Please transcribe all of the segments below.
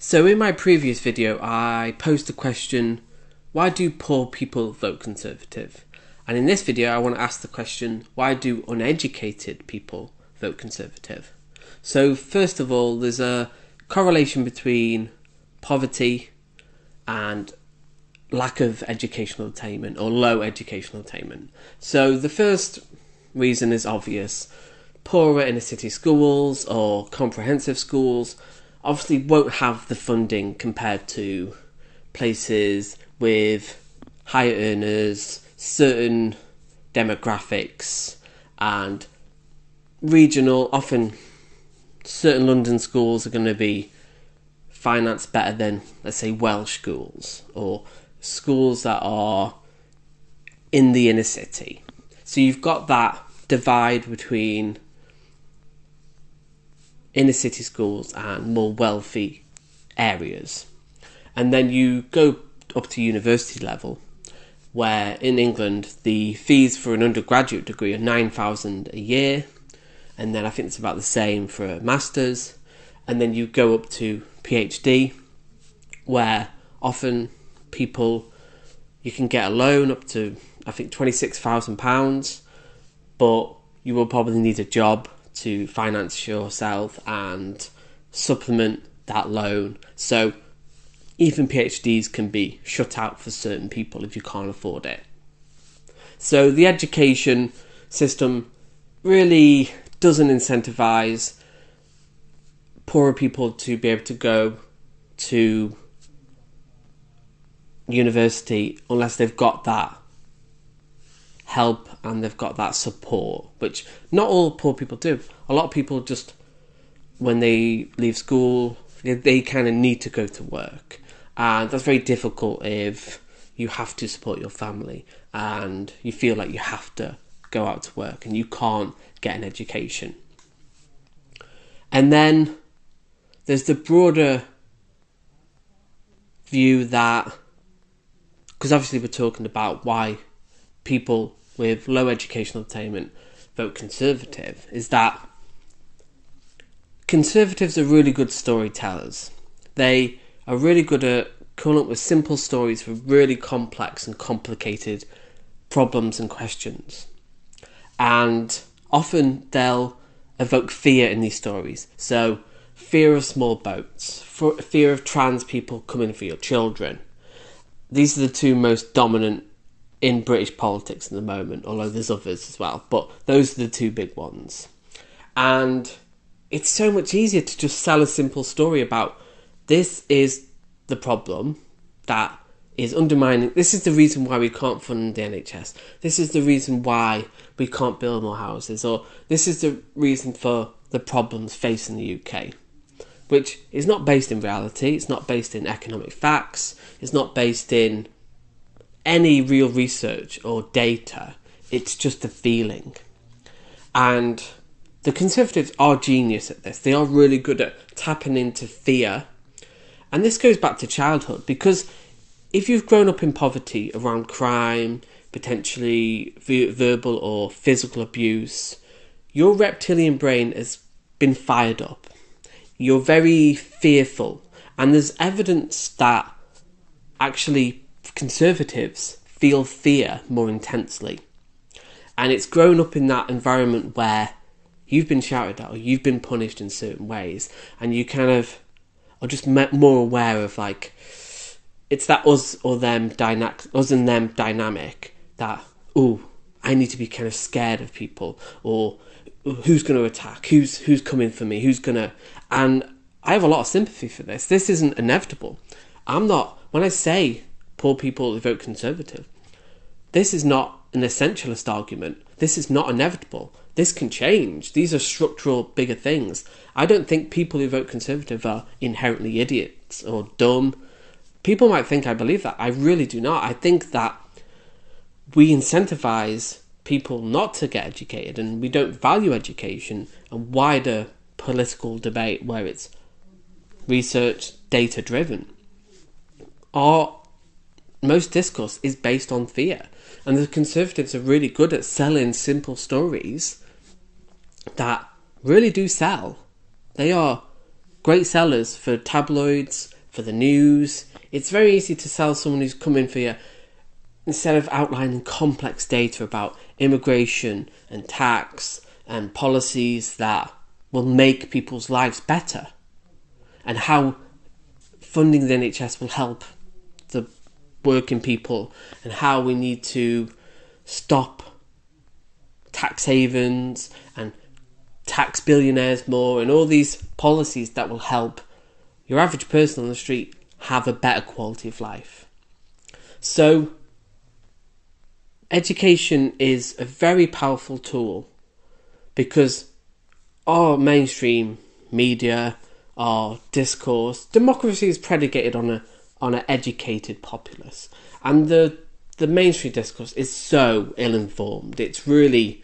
So in my previous video, I posed the question, why do poor people vote Conservative? And in this video, I want to ask the question, why do uneducated people vote Conservative? So first of all, there's a correlation between poverty and lack of educational attainment or low educational attainment. So the first reason is obvious. Poorer inner city schools or comprehensive schools obviously won't have the funding compared to places with higher earners, certain demographics, and regional, often certain London schools are going to be financed better than, let's say, Welsh schools or schools that are in the inner city. So you've got that divide between inner city schools and more wealthy areas. And then you go up to university level, where in England the fees for an undergraduate degree are £9,000 a year, and then I think it's about the same for a master's. And then you go up to PhD, where often you can get a loan up to, I think, £26,000, but you will probably need a job to finance yourself and supplement that loan. So even PhDs can be shut out for certain people if you can't afford it. So the education system really doesn't incentivize poorer people to be able to go to university unless they've got that help and they've got that support, which not all poor people do. A lot of people just, when they leave school, they kind of need to go to work, and that's very difficult if you have to support your family and you feel like you have to go out to work and you can't get an education. And then there's the broader view that, because obviously we're talking about why people with low educational attainment vote Conservative, is that Conservatives are really good storytellers. They are really good at coming up with simple stories for really complex and complicated problems and questions. And often they'll evoke fear in these stories. So fear of small boats, fear of trans people coming for your children. These are the two most dominant in British politics at the moment, although there's others as well, but those are the two big ones. And it's so much easier to just sell a simple story about, this is the problem that is undermining, this is the reason why we can't fund the NHS, this is the reason why we can't build more houses, or this is the reason for the problems facing the UK, which is not based in reality, it's not based in economic facts, it's not based in any real research or data, it's just a feeling. And the Conservatives are genius at this. They are really good at tapping into fear. And this goes back to childhood, because if you've grown up in poverty around crime, potentially verbal or physical abuse, your reptilian brain has been fired up. You're very fearful. And there's evidence that actually Conservatives feel fear more intensely. And it's grown up in that environment where you've been shouted at or you've been punished in certain ways, and you kind of are just more aware of, like, it's that us and them dynamic that, I need to be kind of scared of people, or who's going to attack, who's coming for me, and I have a lot of sympathy for this. This isn't inevitable. When I say poor people who vote Conservative, this is not an essentialist argument. This is not inevitable. This can change. These are structural, bigger things. I don't think people who vote Conservative are inherently idiots or dumb. People might think I believe that. I really do not. I think that we incentivize people not to get educated, and we don't value education and wider political debate where it's research, data driven. Most discourse is based on fear, and the Conservatives are really good at selling simple stories that really do sell. They are great sellers for tabloids, for the news. It's very easy to sell someone who's coming for you instead of outlining complex data about immigration and tax and policies that will make people's lives better, and how funding the NHS will help the working people, and how we need to stop tax havens and tax billionaires more, and all these policies that will help your average person on the street have a better quality of life. So education is a very powerful tool, because our mainstream media, our discourse, democracy is predicated on an educated populace, and the mainstream discourse is so ill-informed. It's really,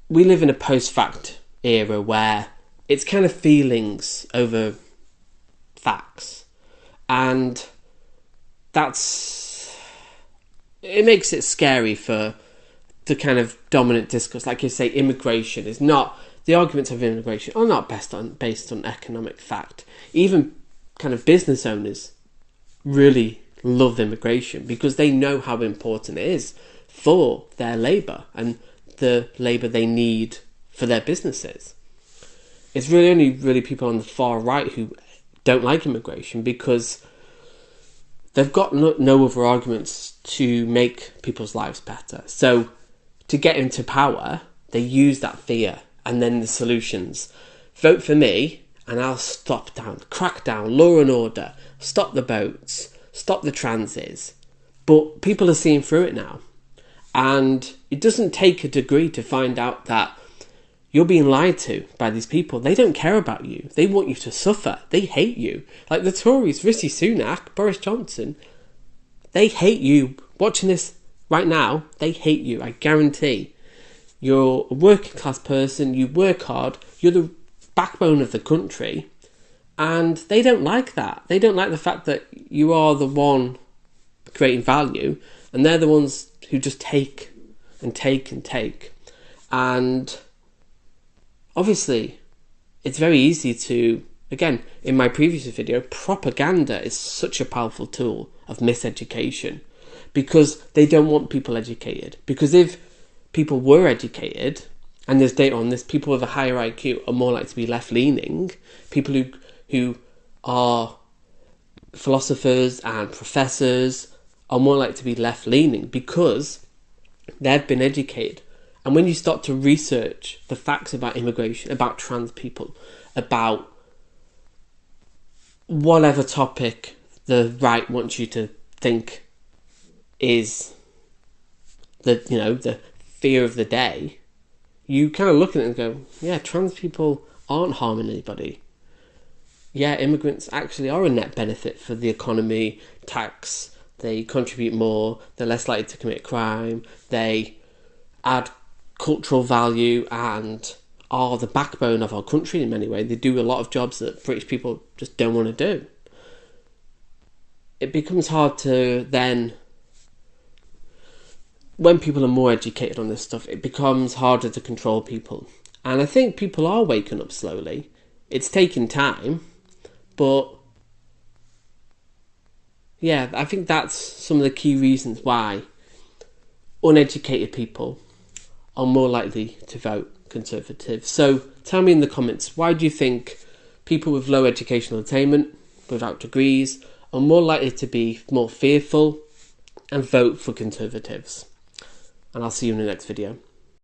we live in a post-fact era where it's kind of feelings over facts, and it makes it scary for the kind of dominant discourse. Like you say, immigration is not, the arguments of immigration are not based on economic fact. Even kind of business owners really love immigration because they know how important it is for their labour and the labour they need for their businesses. It's really only people on the far right who don't like immigration because they've got no other arguments to make people's lives better. So to get into power, they use that fear, and then the solutions. Vote for me and I'll crack down law and order, stop the boats, stop the transits. But people are seeing through it now. And it doesn't take a degree to find out that you're being lied to by these people. They don't care about you. They want you to suffer. They hate you. Like the Tories, Rishi Sunak, Boris Johnson, they hate you. Watching this right now, they hate you, I guarantee. You're a working class person, you work hard, you're the backbone of the country, and they don't like that. They don't like the fact that you are the one creating value, and they're the ones who just take and take and take. And obviously, it's very easy to, again, in my previous video, propaganda is such a powerful tool of miseducation because they don't want people educated. Because if people were educated, and there's data on this, people with a higher IQ are more likely to be left-leaning. People who are philosophers and professors are more likely to be left-leaning because they've been educated. And when you start to research the facts about immigration, about trans people, about whatever topic the right wants you to think is the fear of the day, you kind of look at it and go, yeah, trans people aren't harming anybody. Yeah, immigrants actually are a net benefit for the economy, tax, they contribute more, they're less likely to commit crime, they add cultural value and are the backbone of our country in many ways. They do a lot of jobs that British people just don't want to do. It becomes hard to then, when people are more educated on this stuff, it becomes harder to control people. And I think people are waking up slowly. It's taking time, but yeah, I think that's some of the key reasons why uneducated people are more likely to vote Conservative. So tell me in the comments, why do you think people with low educational attainment, without degrees, are more likely to be more fearful and vote for Conservatives? And I'll see you in the next video.